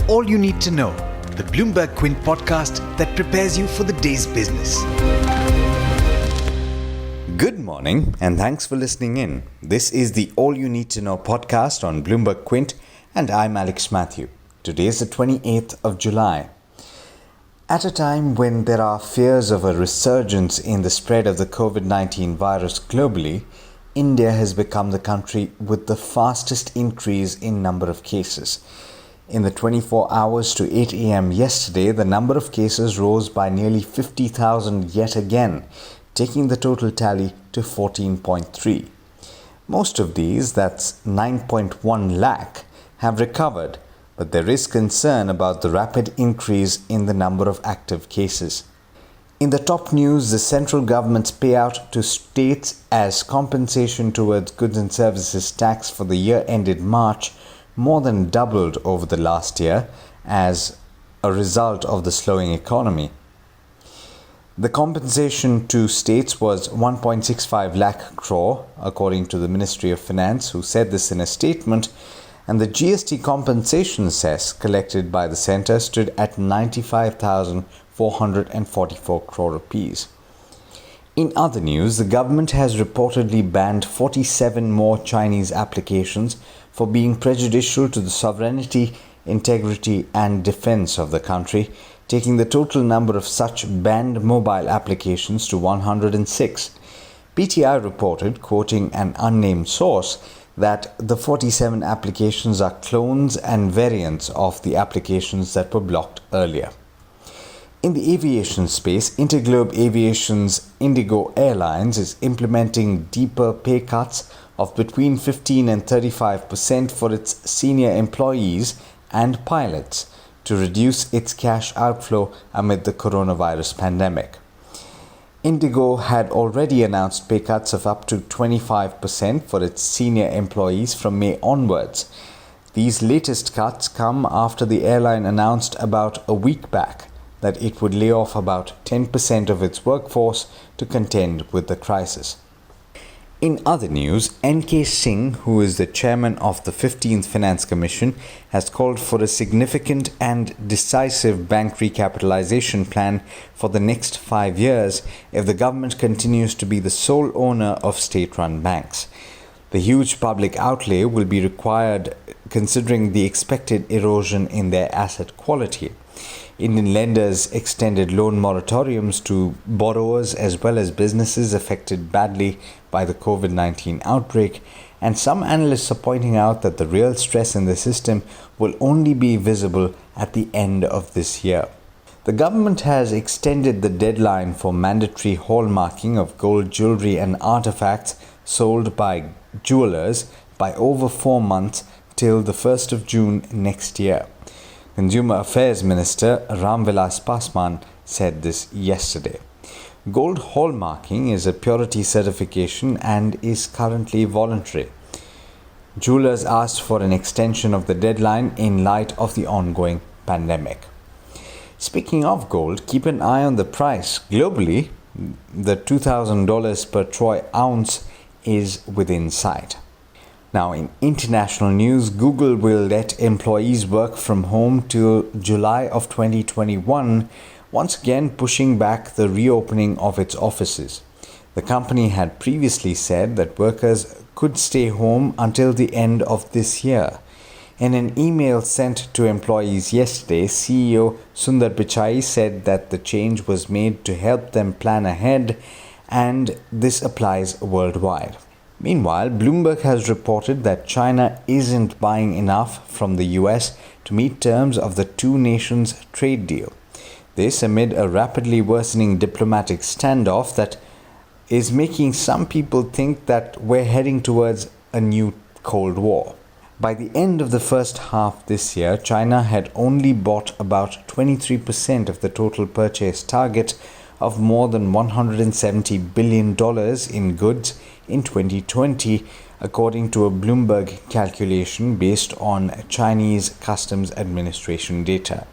All You Need to Know, the Bloomberg Quint podcast that prepares you for the day's business. Good morning and thanks for listening in. This is the All You Need to Know podcast on Bloomberg Quint and I'm Alex Matthew. Today is the 28th of July. At a time when there are fears of a resurgence in the spread of the COVID-19 virus globally, India has become the country with the fastest increase in number of cases. In the 24 hours to 8 a.m. yesterday, the number of cases rose by nearly 50,000 yet again, taking the total tally to 14.3. Most of these, that's 9.1 lakh, have recovered, but there is concern about the rapid increase in the number of active cases. In the top news, the central government's payout to states as compensation towards goods and services tax for the year ended March more than doubled over the last year as a result of the slowing economy. The compensation to states was 1.65 lakh crore, according to the Ministry of Finance, who said this in a statement, and the GST compensation cess collected by the centre stood at 95,444 crore rupees. In other news, the government has reportedly banned 47 more Chinese applications for being prejudicial to the sovereignty, integrity and defence of the country, taking the total number of such banned mobile applications to 106. PTI reported, quoting an unnamed source, that the 47 applications are clones and variants of the applications that were blocked earlier. In the aviation space, Interglobe Aviation's Indigo Airlines is implementing deeper pay cuts of between 15 and 35% for its senior employees and pilots to reduce its cash outflow amid the coronavirus pandemic. Indigo had already announced pay cuts of up to 25% for its senior employees from May onwards. These latest cuts come after the airline announced about a week back that it would lay off about 10% of its workforce to contend with the crisis. In other news, N.K. Singh, who is the chairman of the 15th Finance Commission, has called for a significant and decisive bank recapitalization plan for the next 5 years if the government continues to be the sole owner of state-run banks. The huge public outlay will be required considering the expected erosion in their asset quality. Indian lenders extended loan moratoriums to borrowers as well as businesses affected badly by the COVID-19 outbreak, and some analysts are pointing out that the real stress in the system will only be visible at the end of this year. The government has extended the deadline for mandatory hallmarking of gold jewellery and artefacts sold by jewellers by over 4 months till the 1st of June next year. Consumer Affairs Minister Ram Vilas Paswan said this yesterday. Gold hallmarking is a purity certification and is currently voluntary. Jewelers asked for an extension of the deadline in light of the ongoing pandemic. Speaking of gold, keep an eye on the price. Globally, the $2,000 per troy ounce is within sight. Now, in international news, Google will let employees work from home till July of 2021, once again pushing back the reopening of its offices. The company had previously said that workers could stay home until the end of this year. In an email sent to employees yesterday, CEO Sundar Pichai said that the change was made to help them plan ahead, and this applies worldwide. Meanwhile, Bloomberg has reported that China isn't buying enough from the US to meet terms of the two nations' trade deal. This amid a rapidly worsening diplomatic standoff that is making some people think that we're heading towards a new Cold War. By the end of the first half this year, China had only bought about 23% of the total purchase target of more than $170 billion in goods in 2020, according to a Bloomberg calculation based on Chinese Customs Administration data.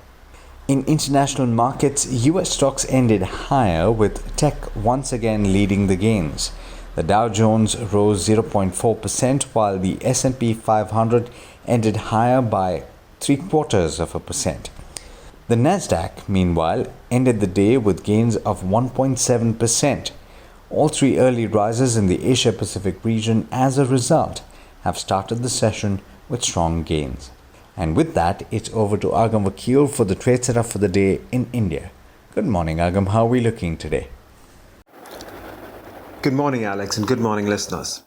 In international markets, US stocks ended higher, with tech once again leading the gains. The Dow Jones rose 0.4%, while the S&P 500 ended higher by 0.75%. The Nasdaq, meanwhile, ended the day with gains of 1.7%. All three early risers in the Asia-Pacific region, as a result, have started the session with strong gains. And with that, it's over to Agam Vakil for the trade setup for the day in India. Good morning, Agam. How are we looking today? Good morning, Alex, and good morning, listeners.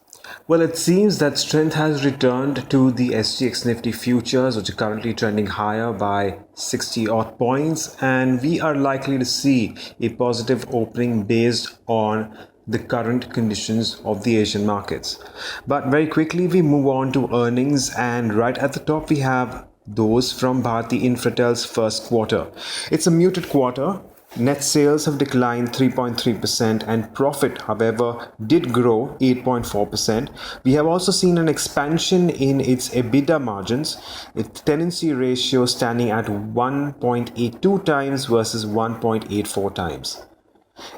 Well, it seems that strength has returned to the SGX Nifty futures, which are currently trending higher by 60 odd points, and we are likely to see a positive opening based on the current conditions of the Asian markets. But very quickly, we move on to earnings, and right at the top, we have those from Bharti Infratel's first quarter. It's a muted quarter. Net sales have declined 3.3% and profit, however, did grow 8.4%. We have also seen an expansion in its EBITDA margins, its tenancy ratio standing at 1.82 times versus 1.84 times.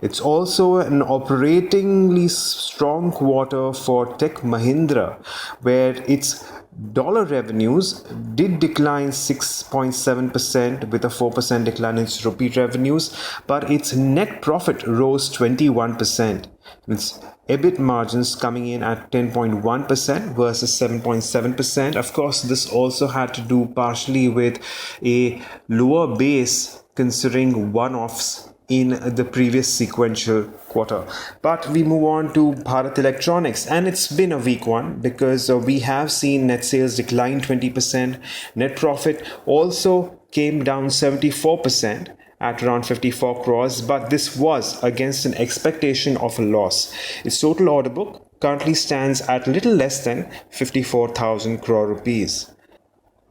It's also an operatingly strong quarter for Tech Mahindra, where its dollar revenues did decline 6.7% with a 4% decline in its rupee revenues, but its net profit rose 21%. Its EBIT margins coming in at 10.1% versus 7.7%. Of course, this also had to do partially with a lower base considering one-offs in the previous sequential quarter. But we move on to Bharat Electronics, and it's been a weak one because we have seen net sales decline 20%. Net profit also came down 74% at around 54 crores, but this was against an expectation of a loss. Its total order book currently stands at a little less than 54,000 crore rupees.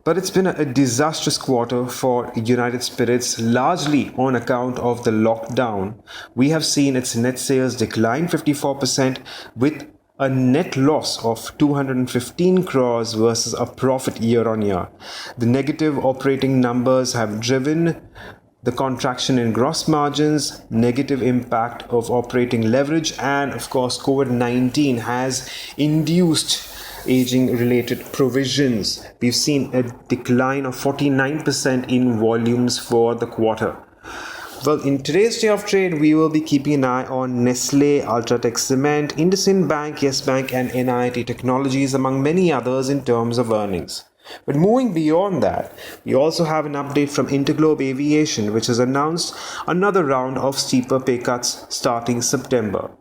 But it's been a disastrous quarter for United Spirits, largely on account of the lockdown. We have seen its net sales decline 54% with a net loss of 215 crores versus a profit year on year. The negative operating numbers have driven the contraction in gross margins, negative impact of operating leverage, and of course COVID-19 has induced aging related provisions. We've seen a decline of 49% in volumes for the quarter. Well, in today's day of trade, we will be keeping an eye on Nestle, Ultratech Cement, IndusInd Bank, Yes Bank, and NIIT Technologies, among many others in terms of earnings. But moving beyond that, we also have an update from Interglobe Aviation, which has announced another round of steeper pay cuts starting September.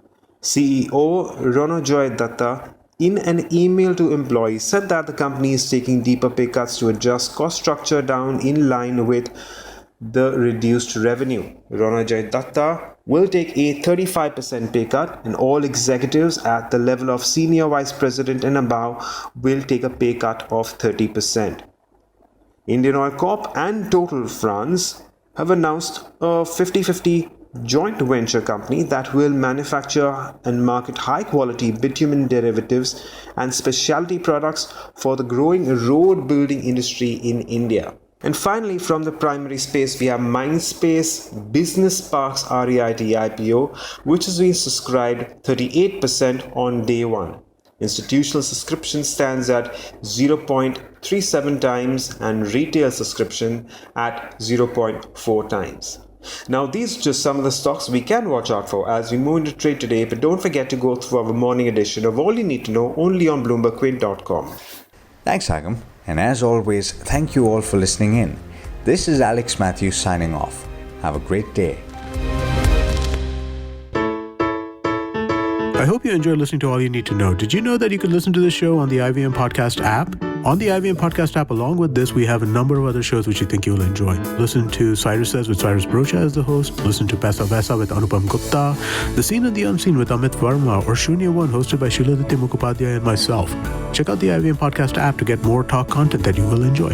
CEO Ronojoy Datta, in an email to employees, said that the company is taking deeper pay cuts to adjust cost structure down in line with the reduced revenue. Ronojoy Datta will take a 35% pay cut, and all executives at the level of senior vice president and above will take a pay cut of 30%. Indian Oil Corp and Total France have announced a 50-50 joint venture company that will manufacture and market high-quality bitumen derivatives and specialty products for the growing road building industry in India. And finally, from the primary space, we have Mindspace Business Parks REIT IPO, which has been subscribed 38% on day one. Institutional subscription stands at 0.37 times and retail subscription at 0.4 times. Now, these are just some of the stocks we can watch out for as we move into trade today, but don't forget to go through our morning edition of All You Need to Know only on BloombergQuint.com. Thanks, Agam. And as always, thank you all for listening in. This is Alex Matthews signing off. Have a great day. I hope you enjoyed listening to All You Need to Know. Did you know that you can listen to the show on the IVM Podcast app? On the IVM Podcast app, along with this, we have a number of other shows which you think you'll enjoy. Listen to Cyrus Says with Cyrus Brocha as the host. Listen to Pesa Vesa with Anupam Gupta. The Scene and the Unseen with Amit Verma, or Shunya One hosted by Shiladiti Mukhopadhyay and myself. Check out the IVM Podcast app to get more talk content that you will enjoy.